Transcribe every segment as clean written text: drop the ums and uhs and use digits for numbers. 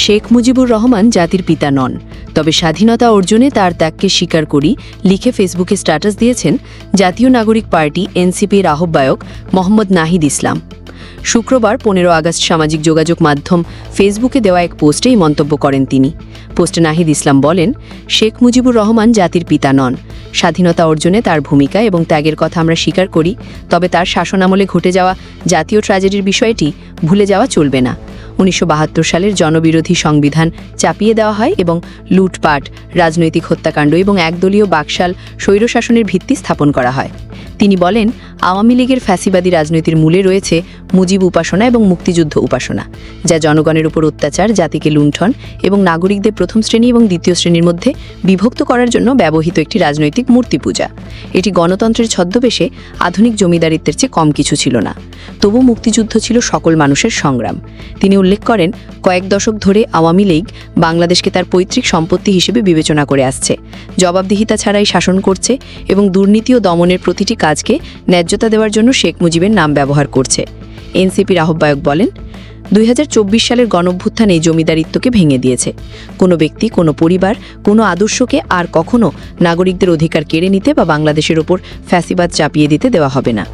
শেখ মুজিবুর রহমান জাতির পিতা নন, তবে স্বাধীনতা অর্জনে তার ত্যাগকে স্বীকার করি লিখে ফেসবুকে স্ট্যাটাস দিয়েছেন জাতীয় নাগরিক পার্টি এনসিপির আহ্বায়ক মোহাম্মদ নাহিদ ইসলাম। শুক্রবার 15 আগস্ট সামাজিক যোগাযোগ মাধ্যম ফেসবুকে দেওয়া এক পোস্টে এই মন্তব্য করেন তিনি। পোস্টে নাহিদ ইসলাম বলেন, শেখ মুজিবুর রহমান জাতির পিতা নন। স্বাধীনতা অর্জনে তার ভূমিকা এবং ত্যাগের কথা আমরা স্বীকার করি, তবে তার শাসনামলে ঘটে যাওয়া জাতীয় ট্র্যাজেডির বিষয়টি ভুলে যাওয়া চলবে না। 1972 সালের জনবিরোধী সংবিধান চাপিয়ে দেওয়া হয় এবং লুটপাট, রাজনৈতিক হত্যাকাণ্ড এবং একদলীয় বাকশাল স্বৈরশাসনের ভিত্তি স্থাপন করা হয়। তিনি বলেন, আওয়ামী লীগের ফ্যাসিবাদী রাজনীতির মূলে রয়েছে মুজিব উপাসনা এবং মুক্তিযুদ্ধ উপাসনা, যা জনগণের উপর অত্যাচার, জাতিকে লুণ্ঠন এবং নাগরিকদের প্রথম শ্রেণী এবং দ্বিতীয় শ্রেণীর মধ্যে বিভক্ত করার জন্য ব্যবহৃত একটি রাজনৈতিক মূর্তি পূজা। এটি গণতন্ত্রের ছদ্মবেশে আধুনিক জমিদারিত্বের চেয়ে কম কিছু ছিল না, তবু মুক্তিযুদ্ধ ছিল সকল মানুষের সংগ্রাম। তিনি উল্লেখ করেন, কয়েক দশক ধরে আওয়ামী লীগ বাংলাদেশকে তার পৈতৃক সম্পত্তি হিসেবে বিবেচনা করে আসছে, জবাবদিহিতা ছাড়াই শাসন করছে এবং দুর্নীতি ও দমনের প্রতিটি কাজকে ন্যায্যতা দেওয়ার জন্য শেখ মুজিবের নাম ব্যবহার করছে। এনসিপির আহ্বায়ক বলেন, 2024 সালের গণঅভ্যুত্থান এই জমিদারিত্বকে ভেঙে দিয়েছে। কোনো ব্যক্তি, কোনো পরিবার, কোনো আদর্শকে আর কখনো নাগরিকদের অধিকার কেড়ে নিতে বা বাংলাদেশের ওপর ফ্যাসিবাদ চাপিয়ে দিতে দেওয়া হবে না।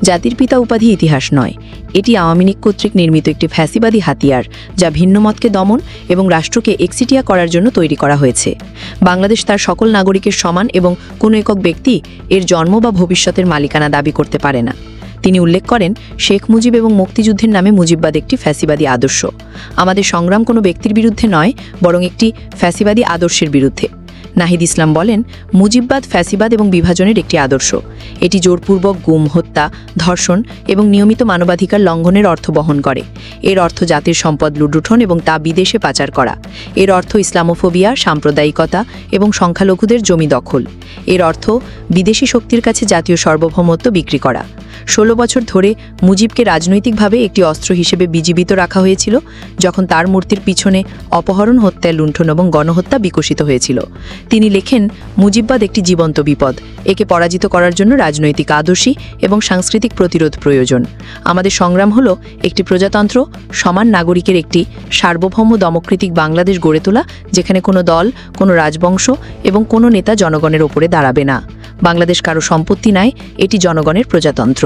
জাতির পিতা উপাধি ইতিহাস নয়, এটি আওয়ামী লীগ কর্তৃক নির্মিত একটি ফ্যাসিবাদী হাতিয়ার, যা ভিন্ন মতকে দমন এবং রাষ্ট্রকে একচিটিয়া করার জন্য তৈরি করা হয়েছে। বাংলাদেশ তার সকল নাগরিকের সমান এবং কোনো একক ব্যক্তি এর জন্ম বা ভবিষ্যতের মালিকানা দাবি করতে পারে না। তিনি উল্লেখ করেন, শেখ মুজিব এবং মুক্তিযুদ্ধের নামে মুজিববাদ একটি ফ্যাসিবাদী আদর্শ। আমাদের সংগ্রাম কোনো ব্যক্তির বিরুদ্ধে নয়, বরং একটি ফ্যাসিবাদী আদর্শের বিরুদ্ধে। নাহিদ ইসলাম বলেন, মুজিববাদ ফ্যাসিবাদ এবং বিভাজনের একটি আদর্শ। এটি জোরপূর্বক গুম, হত্যা, ধর্ষণ এবং নিয়মিত মানবাধিকার লঙ্ঘনের অর্থ বহন করে। এর অর্থ জাতির সম্পদ লুণ্ঠন এবং তা বিদেশে পাচার করা। এর অর্থ ইসলামোফোবিয়া, সাম্প্রদায়িকতা এবং সংখ্যালঘুদের জমি দখল। এর অর্থ বিদেশি শক্তির কাছে জাতীয় সার্বভৌমত্ব বিক্রি করা। 16 বছর ধরে মুজিবকে রাজনৈতিকভাবে একটি অস্ত্র হিসেবে বিজীবিত রাখা হয়েছিল, যখন তার মূর্তির পিছনে অপহরণ, হত্যা, লুণ্ঠন এবং গণহত্যা বিকশিত হয়েছিল। তিনি লেখেন, মুজিববাদ একটি জীবন্ত বিপদ। একে পরাজিত করার জন্য রাজনৈতিক আদর্শী এবং সাংস্কৃতিক প্রতিরোধ প্রয়োজন। আমাদের সংগ্রাম হলো একটি প্রজাতন্ত্র, সমান নাগরিকের একটি সার্বভৌম ডেমোক্রেটিক বাংলাদেশ গড়ে তোলা, যেখানে কোনো দল, কোনো রাজবংশ এবং কোনো নেতা জনগণের ওপরে দাঁড়াবে না। বাংলাদেশ কারো সম্পত্তি নয়, এটি জনগণের প্রজাতন্ত্র।